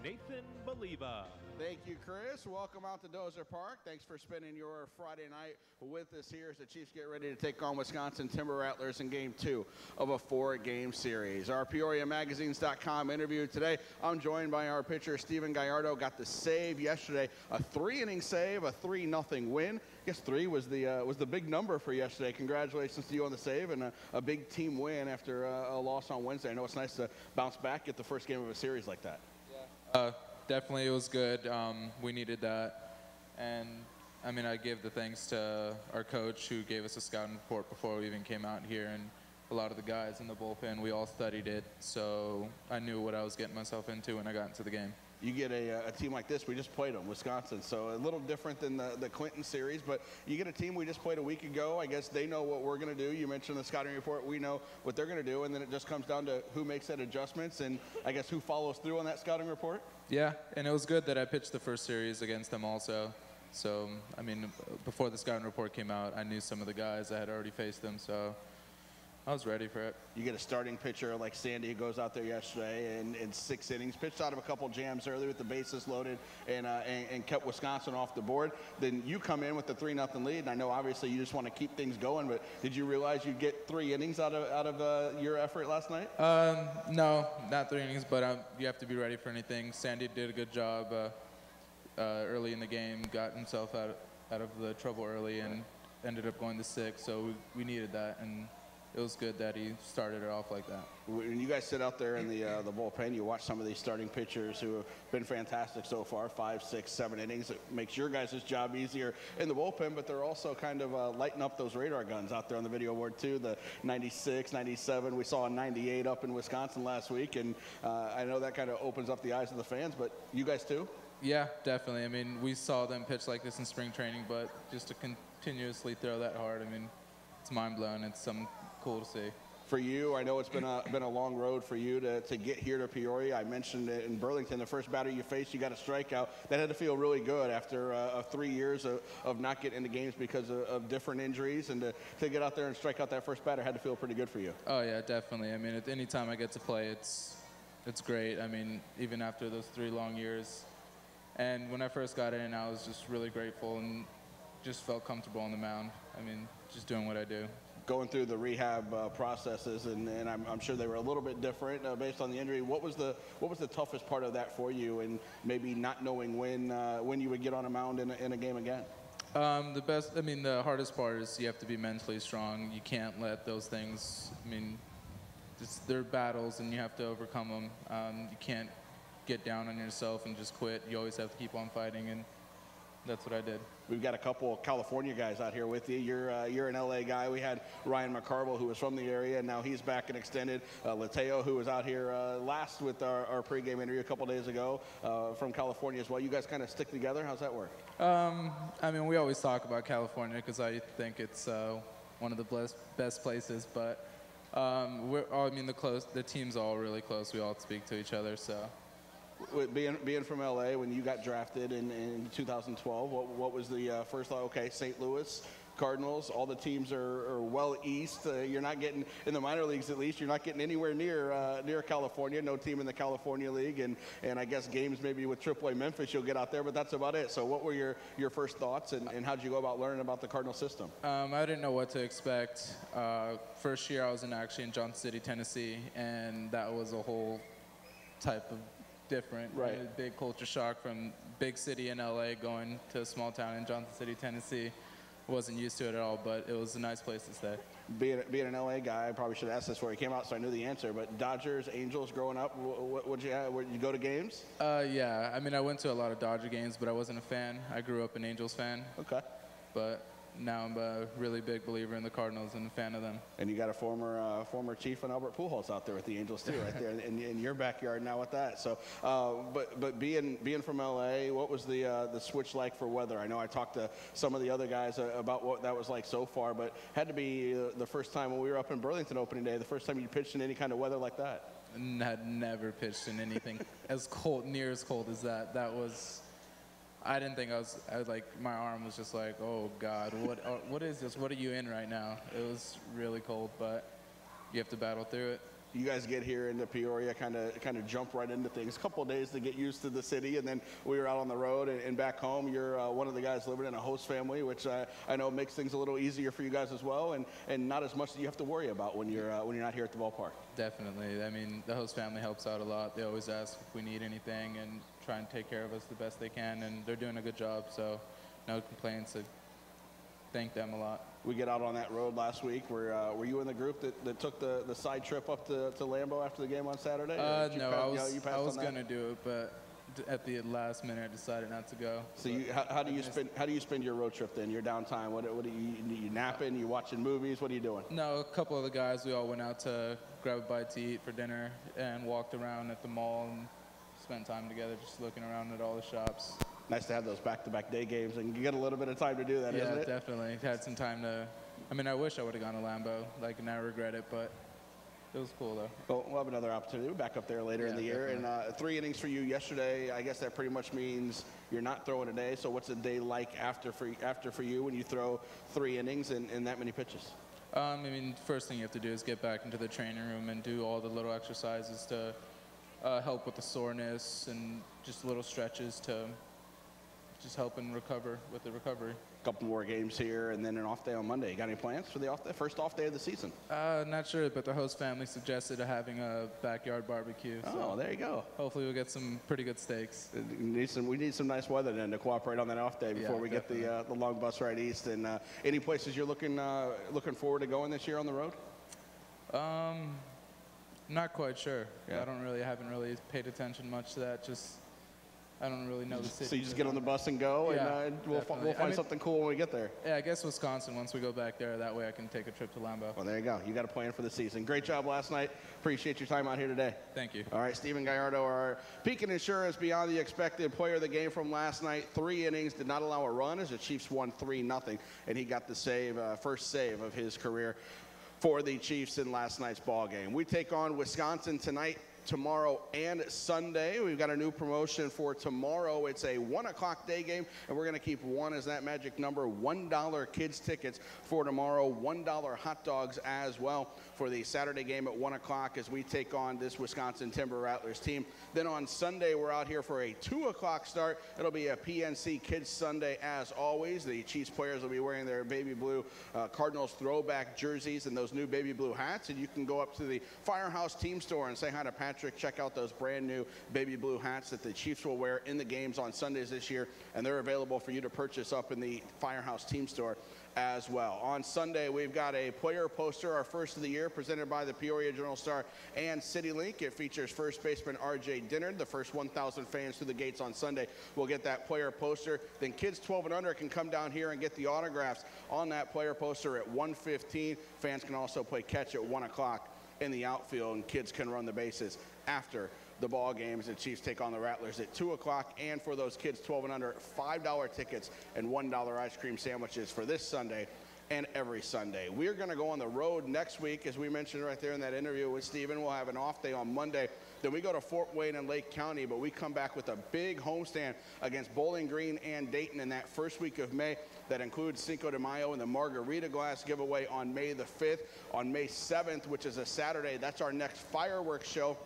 Nathan Baliba. Thank you, Chris. Welcome out to Dozer Park. Thanks for spending your Friday night with us here as the Chiefs get ready to take on Wisconsin Timber Rattlers in Game 2 of a 4-game series. Our PeoriaMagazines.com interview today, I'm joined by our pitcher, Steven Gallardo. Got the save yesterday, a 3-inning save, a 3-0 win. I guess 3 was the big number for yesterday. Congratulations to you on the save and a big team win after a loss on Wednesday. I know it's nice to bounce back, get the first game of a series like that. Definitely, it was good. We needed that. And, I mean, I give the thanks to our coach who gave us a scouting report before we even came out here, and a lot of the guys in the bullpen, we all studied it, so I knew what I was getting myself into when I got into the game. You get a team like this, we just played them, Wisconsin, so a little different than the Clinton series, but you get a team we just played a week ago. I guess they know what we're going to do. You mentioned the scouting report. We know what they're going to do, and then it just comes down to who makes that adjustments and I guess who follows through on that scouting report. Yeah, and it was good that I pitched the first series against them also. So, I mean, before the scouting report came out, I knew some of the guys. I had already faced them, so I was ready for it. You get a starting pitcher like Sandy who goes out there yesterday and in 6 innings, pitched out of a couple jams early with the bases loaded and kept Wisconsin off the board. Then you come in with the 3-0 lead, and I know obviously you just want to keep things going, but did you realize you'd get 3 innings out of your effort last night? No, not 3 innings, but you have to be ready for anything. Sandy did a good job early in the game, got himself out of the trouble early and ended up going to 6, so we needed that. And it was good that he started it off like that. When you guys sit out there in the bullpen, you watch some of these starting pitchers who have been fantastic so far, 5, 6, 7 innings. It makes your guys' job easier in the bullpen, but they're also kind of lighting up those radar guns out there on the video board too, the 96, 97. We saw a 98 up in Wisconsin last week, and I know that kind of opens up the eyes of the fans, but you guys too? Yeah, definitely. I mean, we saw them pitch like this in spring training, but just to continuously throw that hard, I mean, it's mind-blowing. It's something cool to see. For you, I know it's been a long road for you to get here to Peoria. I mentioned it in Burlington, the first batter you faced, you got a strikeout. That had to feel really good after 3 years of not getting into games because of different injuries, and to get out there and strike out that first batter had to feel pretty good for you. Oh yeah, definitely. I mean, at any time I get to play, it's great. I mean, even after those 3 long years. And when I first got in, I was just really grateful and just felt comfortable on the mound. I mean, just doing what I do. Going through the rehab processes, and I'm sure they were a little bit different based on the injury. What was the toughest part of that for you, and maybe not knowing when you would get on a mound in a game again? The hardest part is you have to be mentally strong. You can't let those things, I mean, they're battles and you have to overcome them. You can't get down on yourself and just quit. You always have to keep on fighting, and that's what I did. We've got a couple of California guys out here with you. You're an LA guy. We had Ryan McCarville, who was from the area, and now he's back and extended. Lateo, who was out here last with our pregame interview a couple days ago, from California as well. You guys kind of stick together. How's that work? I mean, we always talk about California because I think it's one of the best places, but the team's all really close. We all speak to each other, so. Being from LA, when you got drafted in 2012, what was the first thought? Okay, St. Louis Cardinals, all the teams are well east. You're not getting, in the minor leagues at least, you're not getting anywhere near California. No team in the California League, and I guess games maybe with AAA Memphis you'll get out there, but that's about it. So what were your first thoughts, and how did you go about learning about the Cardinal system? I didn't know what to expect. First year I was actually in Johnson City, Tennessee, and that was a whole type of different, right? A big culture shock from big city in LA going to a small town in Johnson City, Tennessee. Wasn't used to it at all, but it was a nice place to stay. Being an LA guy, I probably should have asked this before he came out, so I knew the answer. But Dodgers, Angels, growing up, would you go to games? Yeah, I mean, I went to a lot of Dodger games, but I wasn't a fan. I grew up an Angels fan. Okay. But now I'm a really big believer in the Cardinals and a fan of them. And you got a former Chief and Albert Pujols out there with the Angels too, right there in your backyard now with that. So, but being from LA, what was the switch like for weather? I know I talked to some of the other guys about what that was like so far, but had to be the first time when we were up in Burlington opening day, the first time you pitched in any kind of weather like that. Had never pitched in anything as cold, near as cold as that. That was. I didn't think I was like, my arm was just like, oh God, what is this? What are you in right now? It was really cold, but you have to battle through it. you guys get here into Peoria, kind of jump right into things. A couple of days to get used to the city, and then we were out on the road and back home. You're one of the guys living in a host family, which I know makes things a little easier for you guys as well, and not as much that you have to worry about when you're not here at the ballpark. Definitely. I mean, the host family helps out a lot. They always ask if we need anything and try and take care of us the best they can, and they're doing a good job, so no complaints. I thank them a lot. We get out on that road last week. Were you in the group that took the side trip up to Lambeau after the game on Saturday? No, I was going to do it, but at the last minute I decided not to go. So how do you spend your road trip then? Your downtime? What do you napping? You watching movies? What are you doing? No, a couple of the guys, we all went out to grab a bite to eat for dinner and walked around at the mall and spent time together just looking around at all the shops. Nice to have those back-to-back day games, and you get a little bit of time to do that, isn't it? Yeah, definitely. Had some time to. I mean, I wish I would have gone to Lambeau. Like, and I regret it, but it was cool though. Well, we'll have another opportunity. We're back up there later in the year, and 3 innings for you yesterday. I guess that pretty much means you're not throwing a day. So, what's a day like after for you when you throw 3 innings and that many pitches? I mean, first thing you have to do is get back into the training room and do all the little exercises to help with the soreness and just little stretches to just help and recover with the recovery. A couple more games here, and then an off day on Monday. You got any plans for the first off day of the season? Not sure, but the host family suggested having a backyard barbecue. So there you go. Hopefully we'll get some pretty good steaks. We need some nice weather then to cooperate on that off day before we get the long bus ride east. And any places you're looking forward to going this year on the road? Not quite sure. Yeah. I haven't really paid attention much to that. I don't really know the city. So you just get on the bus and go, and we'll find something cool when we get there. Yeah, I guess Wisconsin, once we go back there, that way I can take a trip to Lambeau. Well, there you go. You got a plan for the season. Great job last night. Appreciate your time out here today. Thank you. All right, Steven Gallardo, our Pekin Insurance Beyond the Expected player of the game from last night. 3 innings, did not allow a run as the Chiefs won 3-0, and he got the first save of his career for the Chiefs in last night's ball game. We take on Wisconsin tonight, tomorrow, and Sunday. We've got a new promotion for tomorrow. It's a 1 o'clock day game, and we're going to keep 1 as that magic number. $1 kids tickets for tomorrow, $1 hot dogs as well for the Saturday game at 1 o'clock as we take on this Wisconsin Timber Rattlers team. Then on Sunday, we're out here for a 2 o'clock start. It'll be a PNC Kids Sunday as always. The Chiefs players will be wearing their baby blue Cardinals throwback jerseys and those new baby blue hats, and you can go up to the Firehouse Team Store and say hi to Patrick. Check out those brand new baby blue hats that the Chiefs will wear in the games on Sundays this year, and they're available for you to purchase up in the Firehouse Team Store as well. On Sunday, we've got a player poster, our first of the year, presented by the Peoria Journal-Star and CityLink. It features first baseman R.J. Dennard. The first 1,000 fans through the gates on Sunday will get that player poster. Then kids 12 and under can come down here and get the autographs on that player poster at 1:15. Fans can also play catch at 1 o'clock in the outfield, and kids can run the bases after the ball games. The Chiefs take on the Rattlers at 2 o'clock, and for those kids 12 and under, $5 tickets and $1 ice cream sandwiches for this Sunday and every Sunday. We're going to go on the road next week, as we mentioned right there in that interview with Steven. We'll have an off day on Monday. Then we go to Fort Wayne and Lake County, but we come back with a big homestand against Bowling Green and Dayton in that first week of May. That includes Cinco de Mayo and the Margarita Glass giveaway on May the 5th. On May 7th, which is a Saturday, that's our next fireworks show.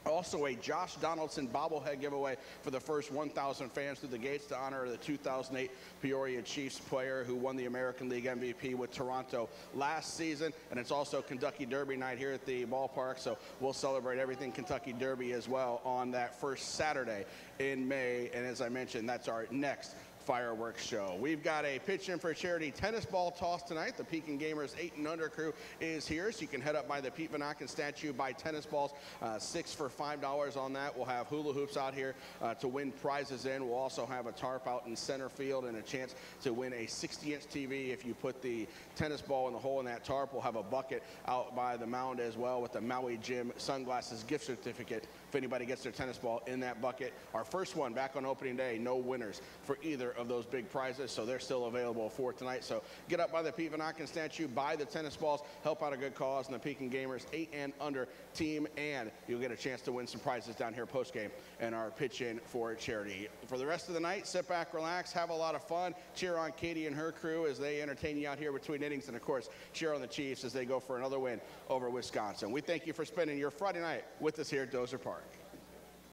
Also a Josh Donaldson bobblehead giveaway for the first 1,000 fans through the gates to honor the 2008 Peoria Chiefs player who won the American League MVP with Toronto last season. And it's also Kentucky Derby night here at the ballpark, so we'll celebrate everything Kentucky Derby as well on that first Saturday in May. And as I mentioned, that's our next fireworks show. We've got a pitch in for charity tennis ball toss tonight. The Pekin Gamers 8 and under crew is here, so you can head up by the Pete Van Aken statue, buy tennis balls, 6 for $5 on that. We'll have hula hoops out here to win prizes in. We'll also have a tarp out in center field and a chance to win a 60-inch TV if you put the tennis ball in the hole in that tarp. We'll have a bucket out by the mound as well with the Maui Gym sunglasses gift certificate If anybody gets their tennis ball in that bucket, our first one back on opening day, no winners for either of those big prizes, so they're still available for tonight. So get up by the Pete Van Auken statue, buy the tennis balls, help out a good cause in the Pekin Gamers 8 and under team, and you'll get a chance to win some prizes down here post-game and our pitch-in for charity. For the rest of the night, sit back, relax, have a lot of fun, cheer on Katie and her crew as they entertain you out here between innings, and of course, cheer on the Chiefs as they go for another win over Wisconsin. We thank you for spending your Friday night with us here at Dozer Park.